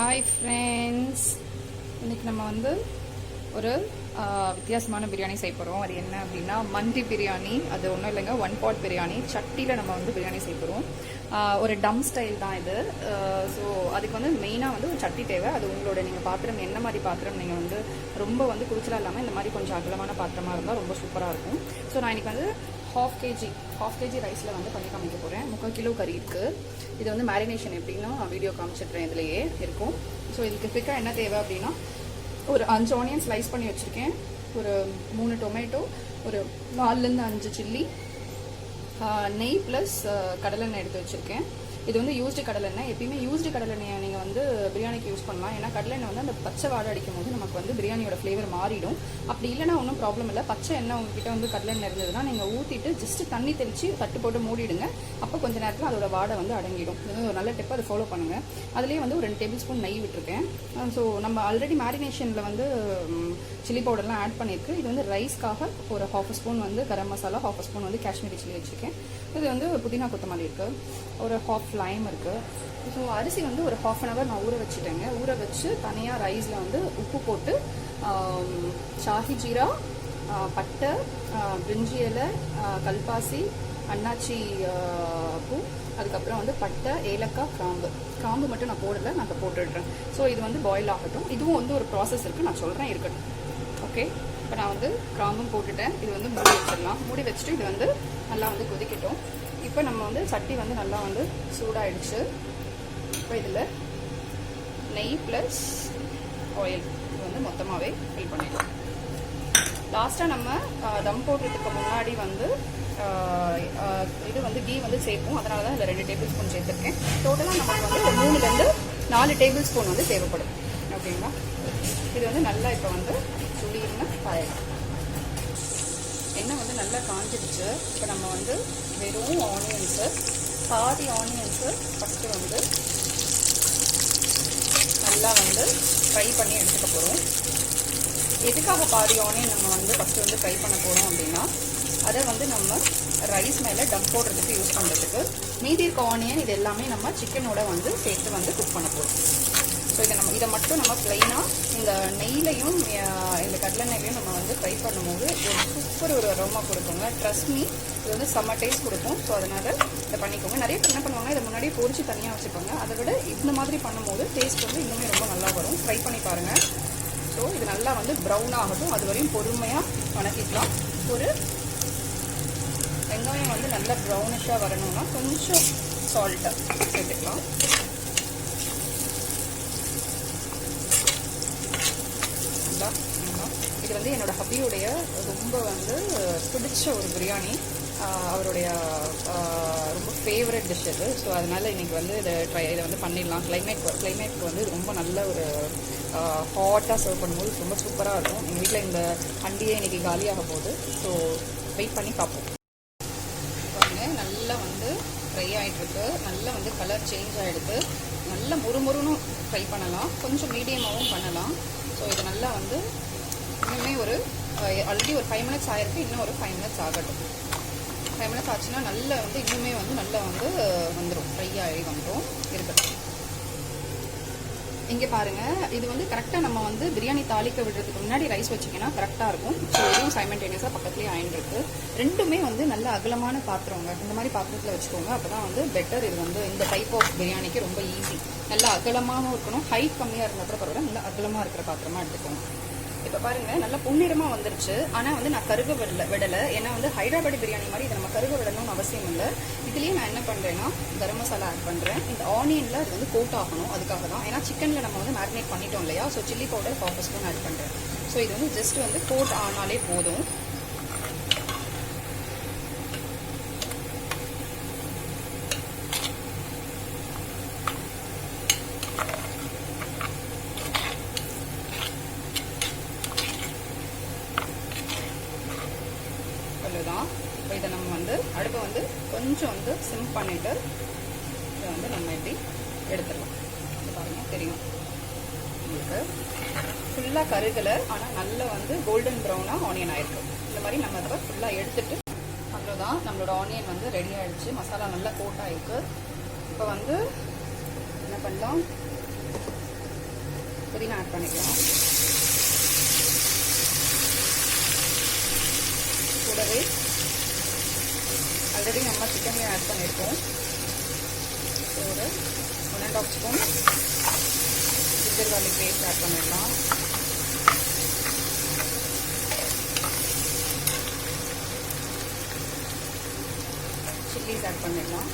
Hi friends, இன்றைக்கி நம்ம வந்து ஒரு வித்தியாசமான பிரியாணி செய்ய போகிறோம். அது என்ன அப்படின்னா மண்டி பிரியாணி. அது ஒன்றும் இல்லைங்க, 1 பாட் பிரியாணி. சட்டியில் நம்ம வந்து பிரியாணி செய்ய போகிறோம். ஒரு டம் ஸ்டைல் தான் இது. ஸோ அதுக்கு வந்து மெயினாக வந்து ஒரு சட்டி தேவை. அது உங்களோட நீங்கள் பாத்திரம் என்ன மாதிரி பாத்திரம், நீங்கள் வந்து ரொம்ப வந்து குடிச்சலாக இல்லாமல் இந்த மாதிரி கொஞ்சம் அகலமான பாத்திரமாக இருந்தால் ரொம்ப சூப்பராக இருக்கும். ஸோ நான் இன்றைக்கி வந்து ஹாஃப் கேஜி ரைஸில் வந்து பண்ணி காமிக்க போகிறேன். 3/4 கிலோ கறி இருக்குது. இது வந்து மேரினேஷன் எப்படின்னா வீடியோ காமிச்சிட்றேன், இதுலேயே இருக்கும். ஸோ இதுக்கு குயிக்காக என்ன தேவை அப்படின்னா, ஒரு 5 ஆனியன் ஸ்லைஸ் பண்ணி வச்சுருக்கேன், ஒரு 3 டொமேட்டோ, ஒரு 4லேருந்து 5 சில்லி, நெய் ப்ளஸ் கடலெண்ணெய் எடுத்து வச்சுருக்கேன். இது வந்து யூஸ்டு கடலெண்ணெய். எப்பயுமே யூஸ்டு கடலெண்ணெயை நீங்கள் வந்து பிரியாணிக்கு யூஸ் பண்ணலாம். ஏன்னா கடலெண்ணெய் வந்து அந்த பச்சை வாடை அடிக்கும் போது நமக்கு வந்து பிரியாணியோட ஃப்ளேவர் மாறிடும். அப்படி இல்லைனா ஒன்றும் ப்ராப்ளம் இல்லை. பச்சை எண்ணெய் உங்ககிட்ட வந்து கடலெண்ணெய் இருந்ததுன்னா நீங்கள் ஊற்றிட்டு ஜஸ்ட்டு தண்ணி தெளித்து தட்டு போட்டு மூடிடுங்க. அப்போ கொஞ்சம் நேரத்தில் அதோட வாடை வந்து அடங்கிடும். இது வந்து ஒரு நல்ல டிப், அதை ஃபாலோ பண்ணுங்கள். அதுலேயே வந்து ஒரு 2 டேபிள் ஸ்பூன் நெய் விட்டுருக்கேன். ஸோ நம்ம ஆல்ரெடி மேரினேஷனில் வந்து சில்லி பவுடர்லாம் ஆட் பண்ணியிருக்கு. இது வந்து ரைஸ்க்காக ஒரு 1/2 ஸ்பூன் வந்து கரம் மசாலா, 1/2 ஸ்பூன் வந்து காஷ்மீரி சில்லி வச்சுருக்கேன். இது வந்து புதினா கொத்தமல்லி இருக்குது, ஒரு 1/2 லைம் இருக்குது. ஸோ அரிசி வந்து ஒரு 1/2 அன் ஹவர் நான் ஊற வச்சுட்டேங்க. ஊற வச்சு தனியாக ரைஸில் வந்து உப்பு போட்டு ஷாஹி ஜீரா, பட்டை, பிரிஞ்சி இலை, கல்பாசி, அன்னாச்சி பூ, அதுக்கப்புறம் வந்து பட்டை, ஏலக்காய், கிராம்பு மட்டும் நான் போடலை, நான் அதை போட்டுடுறேன். ஸோ இது வந்து பாயில் ஆகட்டும். இதுவும் வந்து ஒரு ப்ராசஸ் இருக்குது, நான் சொல்கிறேன், இருக்கட்டும். ஓகே, இப்போ நான் வந்து கிராம்பும் போட்டுட்டேன். இது வந்து மூடி வச்சிடலாம். மூடி வச்சுட்டு இது வந்து நல்லா வந்து கொதிக்கட்டும். இப்போ நம்ம வந்து சட்டி வந்து நல்லா வந்து சூடாகிடுச்சு. இப்போ இதில் நெய் ப்ளஸ் ஆயில் இது வந்து மொத்தமாகவே ஃபில் பண்ணிடலாம். லாஸ்ட்டாக நம்ம தம் போடுறதுக்கு முன்னாடி வந்து இது வந்து கீ வந்து சேர்ப்போம். அதனால தான் இதில் 2 டேபிள் ஸ்பூன் சேர்த்துருக்கேன். டோட்டலாக நமக்கு வந்து ஒரு 3லேருந்து 4 டேபிள் ஸ்பூன் வந்து தேவைப்படும். ஓகேங்களா? இது வந்து நல்லா இப்போ வந்து சுடின்னு காயலாம். எண்ணெய் வந்து நல்லா காஞ்சிடுச்சு. இப்போ நம்ம வந்து வெறும் ஆனியன்ஸு, பாதி ஆனியன்ஸு ஃபஸ்ட்டு வந்து நல்லா வந்து ஃப்ரை பண்ணி எடுத்துக்க போகிறோம். எதுக்காக பாதி ஆனியன் நம்ம வந்து ஃபஸ்ட்டு வந்து ஃப்ரை பண்ண போகிறோம் அப்படின்னா, அதை வந்து நம்ம ரைஸ் மேலே டம் போடுறதுக்கு யூஸ் பண்ணுறதுக்கு. மீதி இருக்க ஆனியன் இது எல்லாமே நம்ம சிக்கனோட வந்து சேர்த்து வந்து குக் பண்ண போகிறோம். ஸோ இதை மட்டும் நம்ம ப்ளைனாக இந்த நெய்லையும் இந்த கடலெண்ணெய்லையும் நம்ம வந்து ஃப்ரை பண்ணும்போது ஒரு அரோமா கொடுக்குங்க. ட்ரஸ்ட் மீ, இது வந்து செம்ம டேஸ்ட் கொடுக்கும். ஸோ அதனால் இதை பண்ணிக்கோங்க. நிறைய பேர் என்ன பண்ணுவாங்க, இதை முன்னாடியே பொரிச்சு தனியாக வச்சுப்பாங்க. அதை விட இந்த மாதிரி பண்ணும்போது டேஸ்ட் வந்து இன்னுமே ரொம்ப நல்லா வரும். ட்ரை பண்ணி பாருங்கள். ஸோ இது நல்லா வந்து ப்ரௌன் ஆகட்டும். அது வரையும் பொறுமையாக வணக்கிக்கலாம். ஒரு வெங்காயம் வந்து நல்லா ப்ரௌனிஷாக வரணும்னா கொஞ்சம் சால்ட்டை சேர்த்துக்கலாம். இது வந்து என்னோட ஹபியுடைய ரொம்ப வந்து பிடிச்ச ஒரு பிரியாணி. அவருடைய ரொம்ப ஃபேவரட் டிஷ் அது. ஸோ அதனால் இன்றைக்கி வந்து இதை வந்து பண்ணிடலாம். கிளைமேட்க்கு வந்து ரொம்ப நல்ல ஒரு ஹாட்டாக சர்வ் பண்ணும்போது ரொம்ப சூப்பராக இருக்கும். எங்கள் வீட்டில் இந்த அண்டியே இன்றைக்கி காலியாக போகுது. ஸோ வெயிட் பண்ணி பார்ப்போம். பாருங்கள், நல்லா வந்து ஃப்ரை ஆகிட்டுருக்கு. நல்லா வந்து கலர் சேஞ்ச் ஆகிடுது. நல்லா முறுமுறுன்னு ஃப்ரை பண்ணலாம், கொஞ்சம் மீடியமாகவும் பண்ணலாம். ஸோ இது நல்லா வந்து இன்னுமே ஒரு ஆல்ரெடி ஒரு 5 மினிட்ஸ் ஆகிருக்கு. இன்னும் ஒரு 5 மினிட்ஸ் ஆகட்டும். 5 மினிட்ஸ் ஆச்சுன்னா நல்லா வந்து இன்னுமே வந்து நல்லா வந்து வந்துடும், ஃப்ரை ஆகி வந்துடும். இருக்கட்டும். இங்கே பாருங்கள், இது வந்து கரெக்டாக நம்ம வந்து பிரியாணி தாளிக்க விடுறதுக்கு முன்னாடி ரைஸ் வச்சிங்கன்னா கரெக்டாக இருக்கும். ஸோ இதுவும் சைமல்டேனியஸாக பக்கத்துலேயே ஆயின்ருக்கு. ரெண்டுமே வந்து நல்ல அகலமான பாத்திரங்க. இந்த மாதிரி பாத்திரத்தில் வச்சுக்கோங்க, அப்போ தான் வந்து பெட்டர். இது வந்து இந்த டைப் ஆஃப் பிரியாணிக்கு ரொம்ப ஈஸி. நல்லா அகலமாகவும் இருக்கணும். ஹைட் கம்மியாக இருந்தால் கூட பரவாயில்ல, நல்லா அகலமாக இருக்கிற பாத்திரமாக எடுத்துக்கோங்க. இப்போ பாருங்கள், நல்லா பொன்னிறமாக வந்துருச்சு. ஆனால் வந்து நான் கருக விடலை. ஏன்னா வந்து ஹைதராபாடி பிரியாணி மாதிரி இதை நம்ம கருக விடணும்னு அவசியம் இல்லை. இதுலேயே நான் என்ன பண்ணுறேன்னா கரம் மசாலா ஆட் பண்ணுறேன். இந்த ஆனியனில் அது வந்து கோட் ஆகணும், அதுக்காக தான். ஏன்னா சிக்கனில் நம்ம வந்து மேரினேட் பண்ணிட்டோம் இல்லையா? So chilli powder 1/2 spoon add பண்ணுறேன். ஸோ இது வந்து ஜஸ்ட் வந்து கோட் ஆனாலே போதும். அவ்வளோதான். இப்போ இதை நம்ம வந்து அடுப்பை வந்து கொஞ்சம் வந்து சிம் பண்ணிவிட்டு இதை வந்து நம்ம எப்படி எடுத்துடலாம். இது பாருங்கள், தெரியும் உங்களுக்கு. ஃபுல்லாக கருகலை, ஆனால் நல்லா வந்து கோல்டன் ப்ரௌனாக ஆனியன் ஆகிருக்கு. இந்த மாதிரி நம்ம அதை ஃபுல்லாக எடுத்துட்டு அவ்வளோதான். நம்மளோட ஆனியன் வந்து ரெடி ஆகிடுச்சு. மசாலா நல்லா கோட் ஆகிருக்கு. இப்போ வந்து என்ன பண்ணலாம், புதினா ஆட் பண்ணிக்கலாம். கூடவே ஆல்ரெடி நம்ம சிக்கன்லேயும் ஆட் பண்ணியிருக்கோம். ஒரு 1.5 spoon ginger garlic paste add பண்ணிடலாம். சில்லிஸ் ஆட் பண்ணிடலாம்.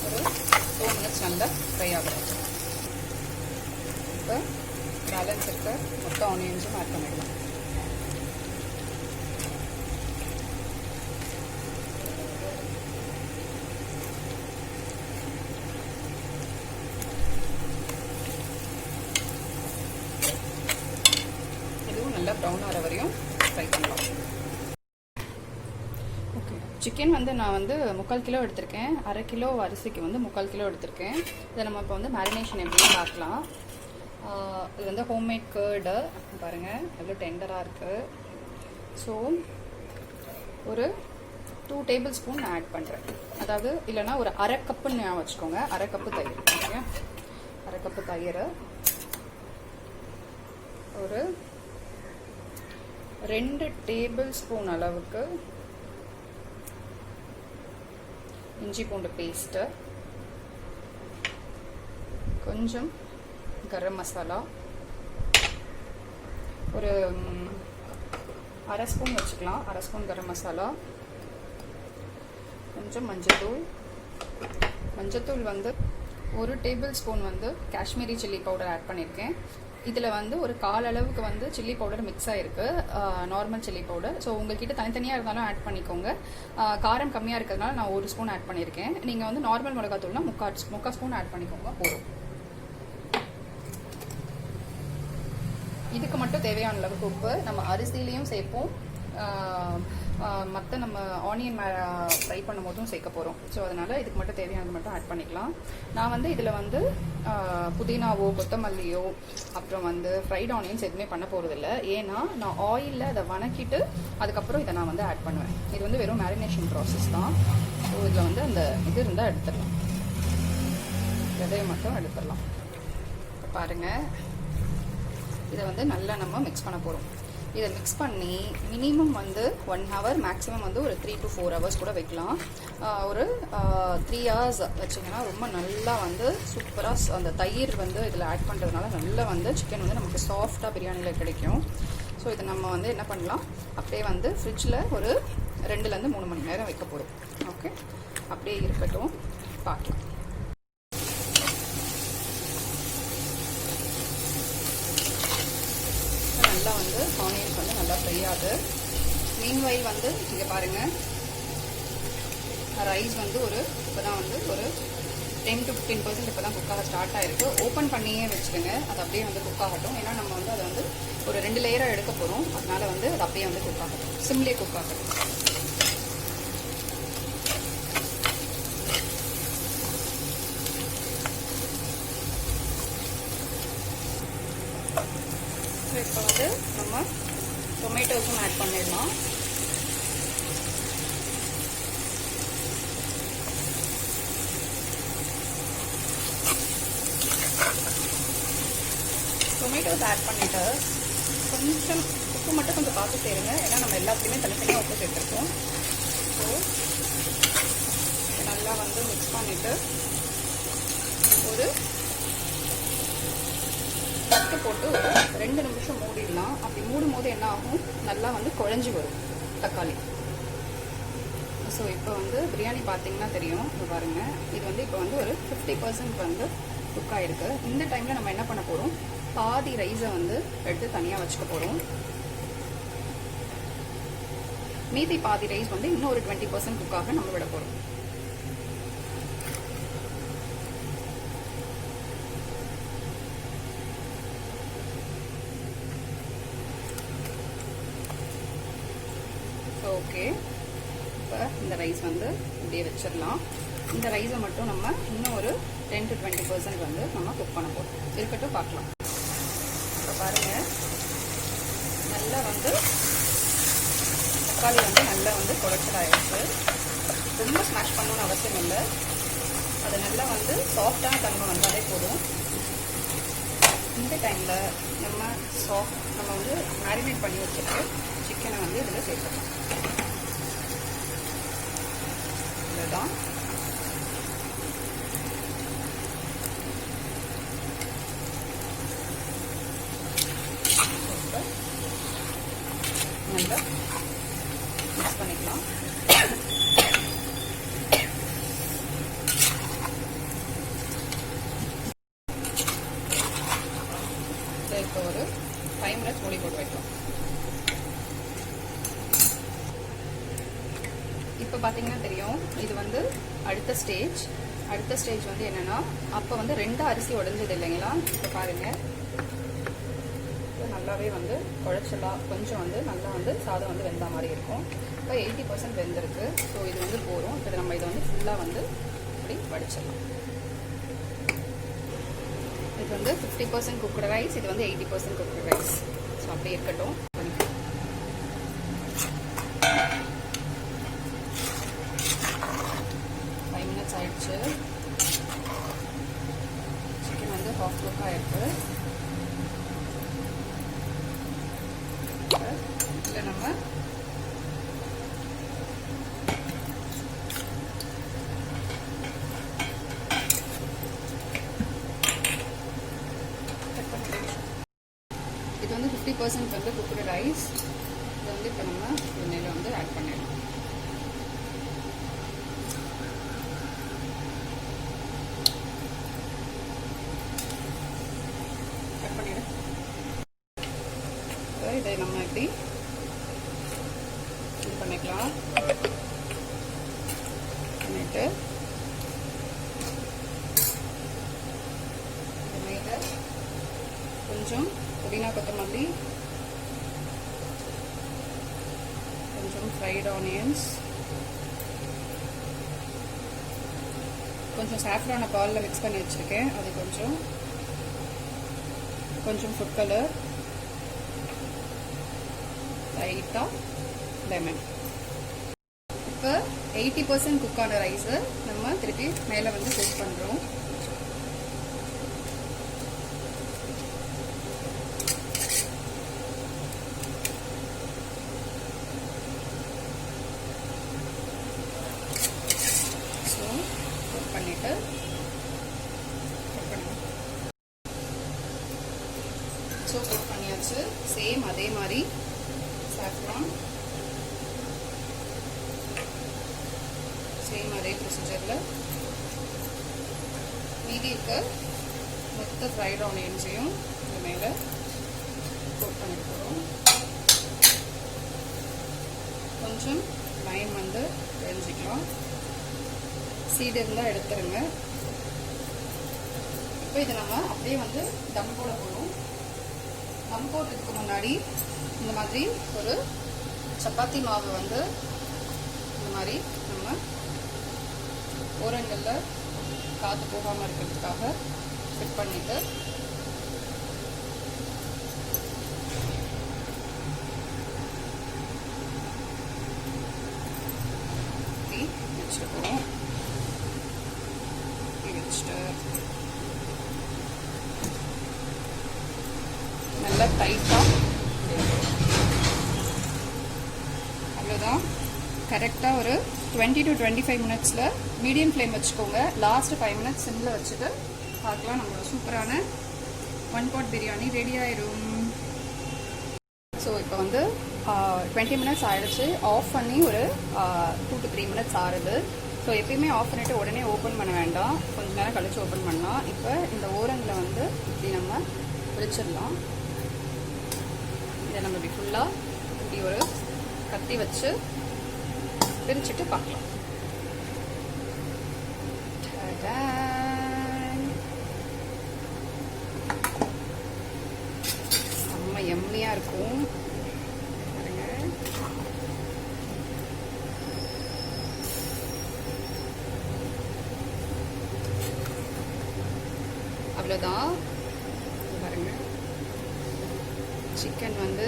ஒரு 2 மினிட்ஸ் நல்லா ஃப்ரை ஆகும். இப்போ பேலன்ஸ் இருக்க மொத்த ஆனியன்ஸும் ஆட் பண்ணிடலாம். இதுவும் நல்லா ப்ரௌன் ஆகிற வரையும் ஃப்ரை பண்ணலாம். ஓகே, சிக்கன் வந்து நான் வந்து 3/4 கிலோ எடுத்திருக்கேன். 1/2 கிலோ அரிசிக்கு வந்து 3/4 கிலோ எடுத்திருக்கேன். இதை நம்ம இப்போ வந்து மேரினேஷன் எப்படின்னு பார்க்கலாம். இது வந்து ஹோம்மேட் கர்டு பாருங்கள் எவ்வளோ டெண்டராக இருக்குது. ஸோ ஒரு 2 டேபிள் ஸ்பூன் நான் ஆட் பண்ணுறேன். அதாவது இல்லைனா ஒரு 1/2 கப்புன்னு ஞாபகம் வச்சுக்கோங்க. 1/2 கப்பு தயிர். ஓகே, 1/2 கப்பு தயிர், ஒரு 2 டேபிள் ஸ்பூன் அளவுக்கு இஞ்சி பூண்டு பேஸ்ட்டு, கொஞ்சம் கரம் மசாலா, ஒரு 1/2 ஸ்பூன் வச்சுக்கலாம். 1/2 ஸ்பூன் கரம் மசாலா, கொஞ்சம் மஞ்சத்தூள். மஞ்சத்தூள் வந்து 1 டேபிள் ஸ்பூன் வந்து காஷ்மீரி சில்லி பவுடர் ஆட் பண்ணியிருக்கேன். இதில் வந்து ஒரு 1/4 அளவுக்கு வந்து சில்லி பவுடர் மிக்ஸ் ஆகிருக்கு, நார்மல் சில்லி பவுடர். ஸோ உங்கள்கிட்ட தனித்தனியாக இருந்தாலும் ஆட் பண்ணிக்கோங்க. காரம் கம்மியாக இருக்கிறதுனால நான் 1 ஸ்பூன் ஆட் பண்ணியிருக்கேன். நீங்கள் வந்து நார்மல் மிளகாத்தூள்னா 3/4 ஸ்பூன் ஆட் பண்ணிக்கோங்க போதும். இதுக்கு மட்டும் தேவையான அளவுக்கு உப்பு நம்ம அரிசியிலையும் சேர்ப்போம், மற்ற நம்ம ஆனியன் ஃப்ரை பண்ணும் போதும் சேர்க்க போகிறோம். ஸோ அதனால் இதுக்கு மட்டும் தேவையானது மட்டும் ஆட் பண்ணிக்கலாம். நான் வந்து இதில் வந்து புதினாவோ கொத்தமல்லியோ அப்புறம் வந்து ஃப்ரைட் ஆனியன்ஸ் எதுவுமே பண்ண போகிறதில்ல. ஏன்னா நான் ஆயிலில் அதை வணக்கிட்டு அதுக்கப்புறம் இதை நான் வந்து ஆட் பண்ணுவேன். இது வந்து வெறும் மேரினேஷன் ப்ராசஸ் தான். ஸோ இதில் வந்து அந்த இது இருந்தால் எடுத்துடலாம், விதையை மட்டும் எடுத்துடலாம். பாருங்கள், இதை வந்து நல்லா நம்ம மிக்ஸ் பண்ண போகிறோம். இதை மிக்ஸ் பண்ணி மினிமம் வந்து 1 ஹவர், மேக்ஸிமம் வந்து ஒரு 3 to 4 ஹவர்ஸ் கூட வைக்கலாம். ஒரு 3 ஹவர்ஸ் வச்சிங்கன்னா ரொம்ப நல்லா வந்து சூப்பராக அந்த தயிர் வந்து இதில் ஆட் பண்ணுறதுனால நல்லா வந்து சிக்கன் வந்து நமக்கு சாஃப்டாக பிரியாணியில் கிடைக்கும். ஸோ இதை நம்ம வந்து என்ன பண்ணலாம், அப்படியே வந்து ஃப்ரிட்ஜில் ஒரு 2 to 3 மணி நேரம் வைக்க போகிறோம். ஓகே, அப்படியே இருக்கட்டும், பார்க்கலாம். நல்லா வந்து ஆனியன்ஸ் வந்து நல்லா ஃப்ரை ஆகுது. மீன்வைல் வந்து இங்கே பாருங்கள், ரைஸ் வந்து இப்போ தான் வந்து ஒரு 10 to 15% இப்போ தான் குக்காக ஸ்டார்ட் ஆகிருக்கு. ஓப்பன் பண்ணியே வச்சுருங்க, அது அப்படியே வந்து குக் ஆகட்டும். ஏன்னா நம்ம வந்து அதை வந்து ஒரு 2 லேயராக எடுக்க போகிறோம். அதனால் வந்து அது அப்படியே வந்து குக் ஆகட்டும், சிம்லேயே குக் ஆகட்டும். இப்போ வந்து நம்ம டொமேட்டோஸும் ஆட் பண்ணிடலாம். டொமேட்டோஸ் ஆட் பண்ணிவிட்டு கொஞ்சம் உப்பு மட்டும் கொஞ்சம் பார்த்து சேருங்க. ஏன்னா நம்ம எல்லாத்துலேயுமே தனித்தனியாக உப்பு சேர்த்துருக்கோம். ஸோ நல்லா வந்து மிக்ஸ் பண்ணிவிட்டு ஒரு தட்டு போட்டு ஒரு 2 நிமிஷம் மூடிடலாம். அப்படி மூடும் போது என்ன ஆகும், நல்லா வந்து குழஞ்சி வரும் தக்காளி. ஸோ இப்போ வந்து பிரியாணி பார்த்தீங்கன்னா தெரியும். இப்போ பாருங்கள், இது வந்து இப்போ வந்து ஒரு 50% வந்து குக் ஆகிருக்கு. இந்த டைமில் நம்ம என்ன பண்ண போகிறோம், பாதி ரைஸை வந்து எடுத்து தனியாக வச்சுக்க போகிறோம். மீதி பாதி ரைஸ் வந்து இன்னும் ஒரு 20% குக்காக நம்ம விட போகிறோம். ஓகே, இப்போ இந்த ரைஸ் வந்து இப்படியே வச்சிடலாம். இந்த ரைஸை மட்டும் நம்ம இன்னும் ஒரு 10 to 20% வந்து நம்ம குக் பண்ண போகிறோம். இருக்கட்டும், பார்க்கலாம். இப்போ பாருங்கள், நல்லா வந்து தக்காளி வந்து நல்லா வந்து குறைச்சலாகிடுச்சு. ரொம்ப ஸ்மாஷ் பண்ணணும்னு அவசியம் இல்லை. அது நல்லா வந்து சாஃப்டான தன்மை வந்தாலே போதும். இந்த டைமில் நம்ம வந்து மேரினேட் பண்ணி வச்சுட்டு சிக்கனை வந்து இதில் சேர்த்துக்கலாம். இதுதான் நல்லா மிக்ஸ் பண்ணிக்கலாம். இப்போ ஒரு 5 மினிட்ஸ் மூடி போட்டு வைக்கலாம். இப்போ பார்த்தீங்கன்னா தெரியும், இது வந்து அடுத்த ஸ்டேஜ் வந்து என்னென்னா, அப்போ வந்து 2 அரிசி உடைஞ்சது இல்லைங்களா. இப்போ பாருங்கள், நல்லாவே வந்து குழச்சலாம், கொஞ்சம் வந்து நல்லா வந்து சாதம் வந்து வெந்த மாதிரி இருக்கும். இப்போ 80% வெந்திருக்கு. ஸோ இது வந்து போகிறோம். இப்போ நம்ம இதை வந்து ஃபுல்லாக வந்து இப்படி வடிச்சிடலாம். இது வந்து 50% குக்குடு ரைஸ், இது வந்து 80% குக்குடு ரைஸ். ஸோ அப்படியே இருக்கட்டும். 5 மினிட்ஸ் ஆயிடுச்சு. சிக்கன் வந்து ஹாஃப் குக் ஆயிருக்கு. இல்லை நம்ம இது வந்து 50% வந்து குக்குடு ரைஸ். இது வந்து இப்போ நம்ம எண்ணெயில் வந்து ஆட் பண்ணிடலாம். ஆட் பண்ணிவிடு. இதை நம்ம இப்படி இது பண்ணிக்கலாம். பண்ணிட்டு மேலே கொஞ்சம் புதினா கொத்தமல்லி, கொஞ்சம் ஃப்ரைட் ஆனியன்ஸ், கொஞ்சம் சாஃப்ரான பாலில் மிக்ஸ் பண்ணி வச்சுருக்கேன், அது கொஞ்சம் ஃபுட் கலர், லைட்டாக லெமன். இப்போ 80% குக்கான ரைஸை நம்ம திருப்பி மேலே வந்து குக் பண்ணுறோம். ஸோ குக் பண்ணிவிட்டு குக் பண்ணியாச்சு. சேம் அதே மாதிரி சாஃப்ரான், சேம் அதே ப்ரொசீஜரில் மீதி இருக்க மொத்த ஃப்ரைட் ஆனியன்ஸையும் இது மேலே கோட் பண்ணி போகிறோம். கொஞ்சம் லைம் வந்து தெரிஞ்சிக்கலாம். சீடு இருந்தால் எடுத்துருங்க. இப்போ இதை நம்ம அப்படியே வந்து தம் போட போகிறோம். தம் போடுறதுக்கு முன்னாடி இந்த மாதிரி ஒரு சப்பாத்தி மாவு வந்து இந்த மாதிரி நம்ம ஓரங்களில் காற்று போகாமல் இருக்கிறதுக்காக ஃபிட் பண்ணிட்டு வச்சுருக்கோம். வச்சுட்டு நல்லா டைட்டாக, அவ்வளோதான். கரெக்டாக ஒரு 20 to 25 மினிட்ஸில் மீடியம் ஃப்ளேம் வச்சுக்கோங்க. லாஸ்ட்டு 5 மினிட்ஸ் சிம்மில் வச்சுட்டு பார்க்கலாம். நம்மளோட சூப்பரான 1 pot பிரியாணி ரெடி ஆயிடும். ஸோ இப்போ வந்து 20 மினிட்ஸ் ஆகிடுச்சு. ஆஃப் பண்ணி ஒரு 2 to 3 மினிட்ஸ் ஆறுது. ஸோ எப்பயுமே ஆஃப் பண்ணிவிட்டு உடனே ஓப்பன் பண்ண வேண்டாம், கொஞ்சம் நேரம் கழிச்சு ஓப்பன் பண்ணலாம். இப்போ இந்த ஓரங்களை வந்து இப்படி நம்ம பிரிச்சிடலாம். இதை நம்ம இப்படி ஃபுல்லாக இப்படி ஒரு கத்தி வச்சு பிரிச்சுட்டு பார்க்கலாம். செம்ம எம்மியாக இருக்கும். அவ்வளோதான். பாருங்க, சிக்கன் வந்து